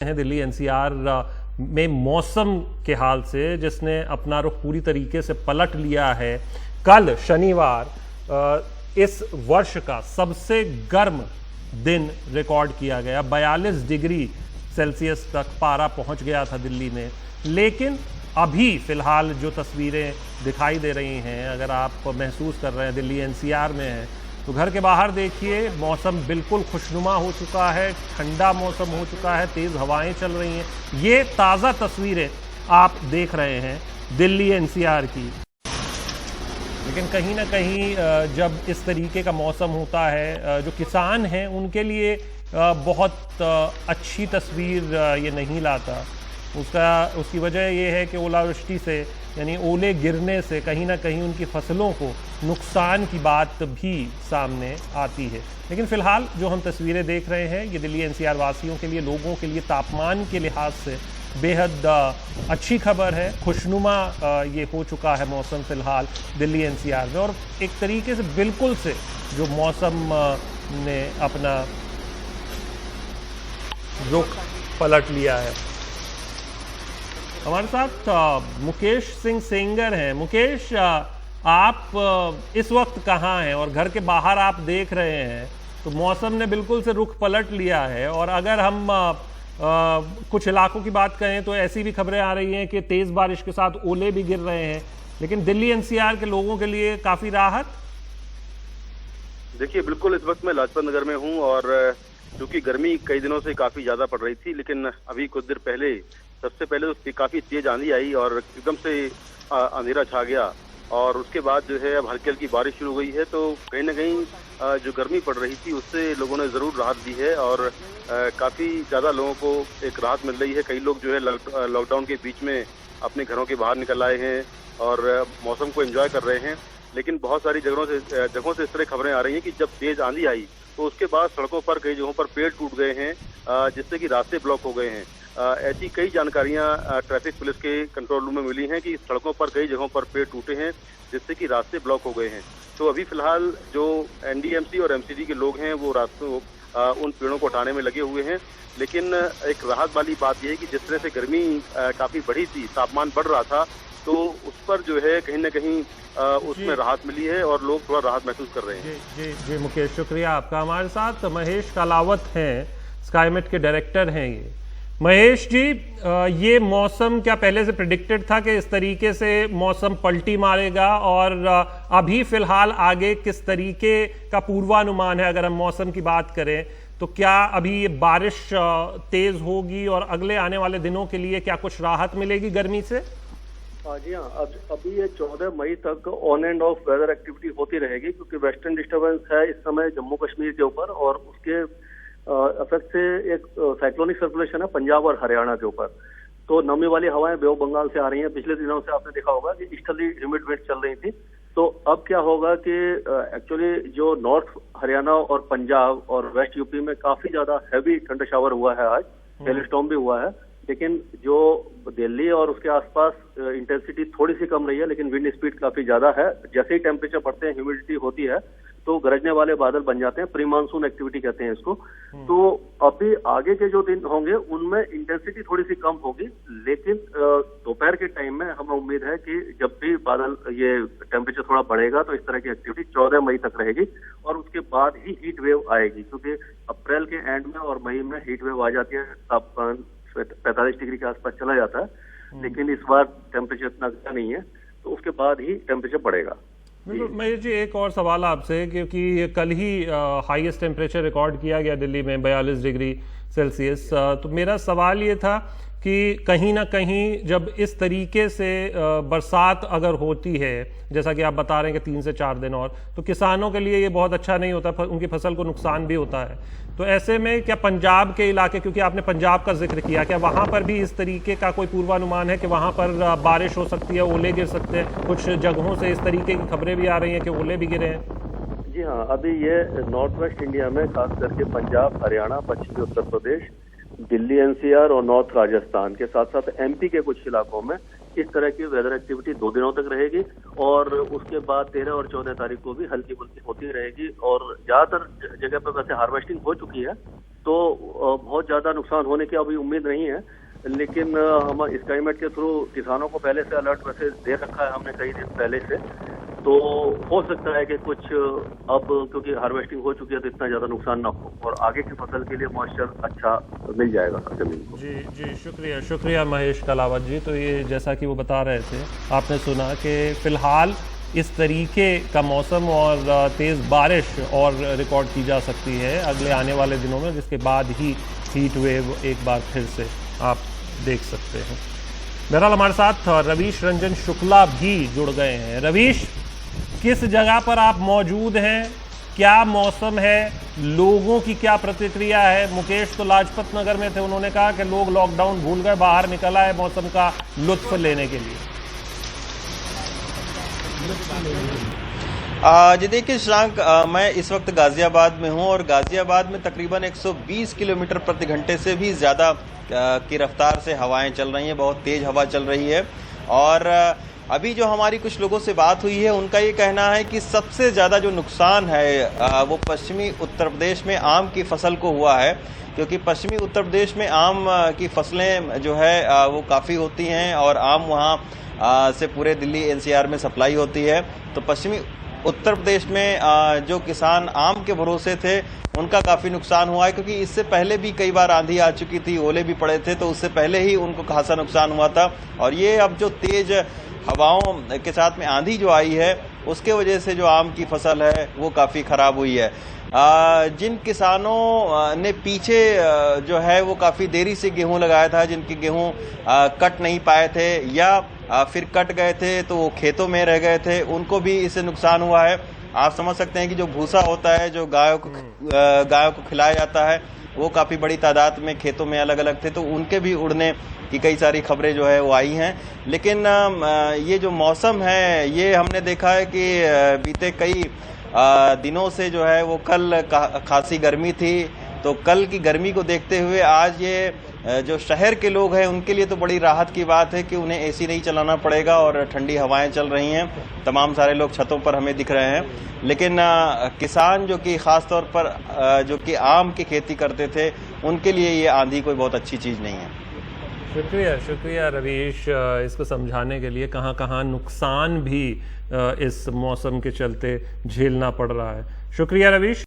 हैं दिल्ली एनसीआर में मौसम के हाल से, जिसने अपना रुख पूरी तरीके से पलट लिया है। कल शनिवार इस वर्ष का सबसे गर्म दिन रिकॉर्ड किया गया, 42 डिग्री सेल्सियस तक पारा पहुंच गया था दिल्ली में। लेकिन अभी फिलहाल जो तस्वीरें दिखाई दे रही हैं, अगर आप महसूस कर रहे हैं दिल्ली एनसीआर में हैं, तो घर के बाहर देखिए मौसम बिल्कुल खुशनुमा हो चुका है, ठंडा मौसम हो चुका है, तेज़ हवाएं चल रही हैं। ये ताज़ा तस्वीरें आप देख रहे हैं दिल्ली एनसीआर की। लेकिन कहीं ना कहीं जब इस तरीके का मौसम होता है, जो किसान हैं उनके लिए बहुत अच्छी तस्वीर ये नहीं लाता। उसकी वजह ये है कि ओलावृष्टि से, यानी ओले गिरने से कहीं ना कहीं उनकी फसलों को नुकसान की बात भी सामने आती है। लेकिन फ़िलहाल जो हम तस्वीरें देख रहे हैं, ये दिल्ली एनसीआर वासियों के लिए, लोगों के लिए तापमान के लिहाज से बेहद अच्छी खबर है। खुशनुमा ये हो चुका है मौसम फ़िलहाल दिल्ली एनसीआर में, और एक तरीके से बिल्कुल से जो मौसम ने अपना रुख पलट लिया है। हमारे साथ मुकेश सिंह सेंगर हैं। मुकेश, आप इस वक्त कहाँ हैं? और घर के बाहर आप देख रहे हैं तो मौसम ने बिल्कुल से रुख पलट लिया है, और अगर हम कुछ इलाकों की बात करें तो ऐसी भी खबरें आ रही हैं कि तेज़ बारिश के साथ ओले भी गिर रहे हैं। लेकिन दिल्ली एनसीआर के लोगों के लिए काफ़ी राहत। देखिए, बिल्कुल इस वक्त मैं लाजपत नगर में हूँ, और क्योंकि गर्मी कई दिनों से काफ़ी ज़्यादा पड़ रही थी, लेकिन अभी कुछ देर पहले सबसे पहले तो काफ़ी तेज आंधी आई और एकदम से अंधेरा छा गया, और उसके बाद जो है अब हल्की हल्की बारिश शुरू हुई है। तो कहीं ना कहीं जो गर्मी पड़ रही थी उससे लोगों ने ज़रूर राहत दी है, और काफ़ी ज़्यादा लोगों को एक राहत मिल रही है। कई लोग जो है लॉकडाउन के बीच में अपने घरों के बाहर निकल आए हैं और मौसम को एंजॉय कर रहे हैं। लेकिन बहुत सारी जगहों से इस तरह खबरें आ रही हैं कि जब तेज़ आंधी आई तो उसके बाद सड़कों पर कई जगहों पर पेड़ टूट गए हैं, जिससे कि रास्ते ब्लॉक हो गए हैं। ऐसी कई जानकारियां ट्रैफिक पुलिस के कंट्रोल रूम में मिली हैं कि सड़कों पर कई जगहों पर पेड़ टूटे हैं, जिससे कि रास्ते ब्लॉक हो गए हैं। तो अभी फिलहाल जो एनडीएमसी और एमसीडी के लोग हैं वो रास्तों उन पेड़ों को हटाने में लगे हुए हैं। लेकिन एक राहत वाली बात यह है कि जिस तरह से गर्मी काफ़ी बढ़ी थी, तापमान बढ़ रहा था, तो उस पर जो है कहीं ना कहीं उसमें राहत मिली है और लोग थोड़ा राहत महसूस कर रहे हैं। जी जी जी मुकेश, शुक्रिया आपका। हमारे साथ महेश कालावत हैं, स्काईमेट के डायरेक्टर हैं ये। महेश जी, ये मौसम क्या पहले से प्रिडिक्टेड था कि इस तरीके से मौसम पलटी मारेगा, और अभी फिलहाल आगे किस तरीके का पूर्वानुमान है? अगर हम मौसम की बात करें तो क्या अभी ये बारिश तेज होगी, और अगले आने वाले दिनों के लिए क्या कुछ राहत मिलेगी गर्मी से? जी हाँ, अभी ये 14 मई तक on and off weather activity होती रहेगी, क्योंकि वेस्टर्न डिस्टर्बेंस है इस समय जम्मू कश्मीर के ऊपर, और उसके इफेक्ट से एक साइक्लोनिक सर्कुलेशन है पंजाब और हरियाणा के ऊपर। तो नमी वाली हवाएं बे ऑफ बंगाल से आ रही हैं। पिछले दिनों से आपने देखा होगा कि ईस्टर्ली ह्यूमिड वेव्स चल रही थी। तो अब क्या होगा कि एक्चुअली जो नॉर्थ हरियाणा और पंजाब और वेस्ट यूपी में काफी ज्यादा हैवी थंडर शावर हुआ है, आज हेलस्टॉर्म भी हुआ है। लेकिन जो दिल्ली और उसके आसपास इंटेंसिटी थोड़ी सी कम रही है, लेकिन विंड स्पीड काफी ज्यादा है। जैसे ही टेम्परेचर बढ़ते हैं, ह्यूमिडिटी होती है, तो गरजने वाले बादल बन जाते हैं। प्री मानसून एक्टिविटी कहते हैं इसको। तो अभी आगे के जो दिन होंगे उनमें इंटेंसिटी थोड़ी सी कम होगी, लेकिन दोपहर के टाइम में हमें उम्मीद है कि जब भी बादल ये टेम्परेचर थोड़ा बढ़ेगा तो इस तरह की एक्टिविटी 14 मई तक रहेगी, और उसके बाद ही हीट वेव आएगी, क्योंकि अप्रैल के एंड में और मई में हीट वेव आ जाती है। तापमान 45 डिग्री के आसपास चला जाता है, लेकिन इस बार टेम्परेचर इतना नहीं है, तो उसके बाद ही टेम्परेचर बढ़ेगा। महेश जी, एक और सवाल आपसे, क्योंकि कल ही हाईएस्ट टेम्परेचर रिकॉर्ड किया गया दिल्ली में 42 डिग्री सेल्सियस। तो मेरा सवाल ये था कि कहीं ना कहीं जब इस तरीके से बरसात अगर होती है, जैसा कि आप बता रहे हैं कि 3 से 4 दिन और, तो किसानों के लिए ये बहुत अच्छा नहीं होता, उनकी फसल को नुकसान भी होता है। तो ऐसे में क्या पंजाब के इलाके, क्योंकि आपने पंजाब का जिक्र किया, क्या वहाँ पर भी इस तरीके का कोई पूर्वानुमान है कि वहाँ पर बारिश हो सकती है, ओले गिर सकते हैं? कुछ जगहों से इस तरीके की खबरें भी आ रही हैं कि ओले भी गिरे हैं। जी हाँ, अभी ये नॉर्थ वेस्ट इंडिया में खास करके पंजाब, हरियाणा, पश्चिमी उत्तर प्रदेश, दिल्ली एनसीआर और नॉर्थ राजस्थान के साथ साथ एमपी के कुछ इलाकों में इस तरह की वेदर एक्टिविटी 2 दिनों तक रहेगी, और उसके बाद 13 और 14 तारीख को भी हल्की फुल्की होती रहेगी। और ज्यादातर जगह पर वैसे हार्वेस्टिंग हो चुकी है, तो बहुत ज़्यादा नुकसान होने की अभी उम्मीद नहीं है। लेकिन हम स्काईमेट के थ्रू किसानों को पहले से अलर्ट वैसे दे रखा है हमने कई दिन पहले से, तो हो सकता है कि कुछ अब क्योंकि हार्वेस्टिंग हो चुकी है तो इतना ज़्यादा नुकसान ना हो और आगे की फसल के लिए मॉइस्चर अच्छा मिल जाएगा जमीन को। जी जी, शुक्रिया शुक्रिया महेश कलावत जी। तो ये जैसा कि वो बता रहे थे, आपने सुना कि फ़िलहाल इस तरीके का मौसम और तेज़ बारिश और रिकॉर्ड की जा सकती है अगले आने वाले दिनों में, जिसके बाद ही हीट वेव एक बार फिर से आप देख सकते हैं। बहरहाल हमारे साथ रवीश रंजन शुक्ला भी जुड़ गए हैं। रवीश, किस जगह पर आप मौजूद हैं, क्या मौसम है, लोगों की क्या प्रतिक्रिया है? मुकेश तो लाजपत नगर में थे, उन्होंने कहा कि लोग लॉकडाउन भूल गए, बाहर निकल आए मौसम का लुत्फ लेने के लिए। जी देखिए शशांक, मैं इस वक्त गाजियाबाद में हूं और गाजियाबाद में तकरीबन 120 किलोमीटर प्रति घंटे से भी ज़्यादा की रफ्तार से हवाएं चल रही हैं, बहुत तेज़ हवा चल रही है। और अभी जो हमारी कुछ लोगों से बात हुई है उनका ये कहना है कि सबसे ज़्यादा जो नुकसान है वो पश्चिमी उत्तर प्रदेश में आम की फसल को हुआ है, क्योंकि पश्चिमी उत्तर प्रदेश में आम की फसलें जो है वो काफ़ी होती हैं और आम वहाँ से पूरे दिल्ली एनसीआर में सप्लाई होती है। तो पश्चिमी उत्तर प्रदेश में जो किसान आम के भरोसे थे उनका काफ़ी नुकसान हुआ है, क्योंकि इससे पहले भी कई बार आंधी आ चुकी थी, ओले भी पड़े थे, तो उससे पहले ही उनको खासा नुकसान हुआ था। और ये अब जो तेज हवाओं के साथ में आंधी जो आई है उसके वजह से जो आम की फसल है वो काफ़ी ख़राब हुई है। जिन किसानों ने पीछे जो है वो काफ़ी देरी से गेहूं लगाया था, जिनके गेहूं कट नहीं पाए थे या फिर कट गए थे तो वो खेतों में रह गए थे, उनको भी इससे नुकसान हुआ है। आप समझ सकते हैं कि जो भूसा होता है जो गायों को खिलाया जाता है वो काफ़ी बड़ी तादाद में खेतों में अलग अलग थे, तो उनके भी उड़ने की कई सारी खबरें जो है वो आई हैं। लेकिन ये जो मौसम है ये हमने देखा है कि बीते कई दिनों से जो है वो कल खासी गर्मी थी, तो कल की गर्मी को देखते हुए आज ये जो शहर के लोग हैं उनके लिए तो बड़ी राहत की बात है कि उन्हें एसी नहीं चलाना पड़ेगा और ठंडी हवाएं चल रही हैं। तमाम सारे लोग छतों पर हमें दिख रहे हैं, लेकिन किसान जो कि ख़ास तौर पर जो कि आम की खेती करते थे उनके लिए ये आंधी कोई बहुत अच्छी चीज़ नहीं है। शुक्रिया रवीश, इसको समझाने के लिए कहाँ कहाँ नुकसान भी इस मौसम के चलते झेलना पड़ रहा है। शुक्रिया रवीश।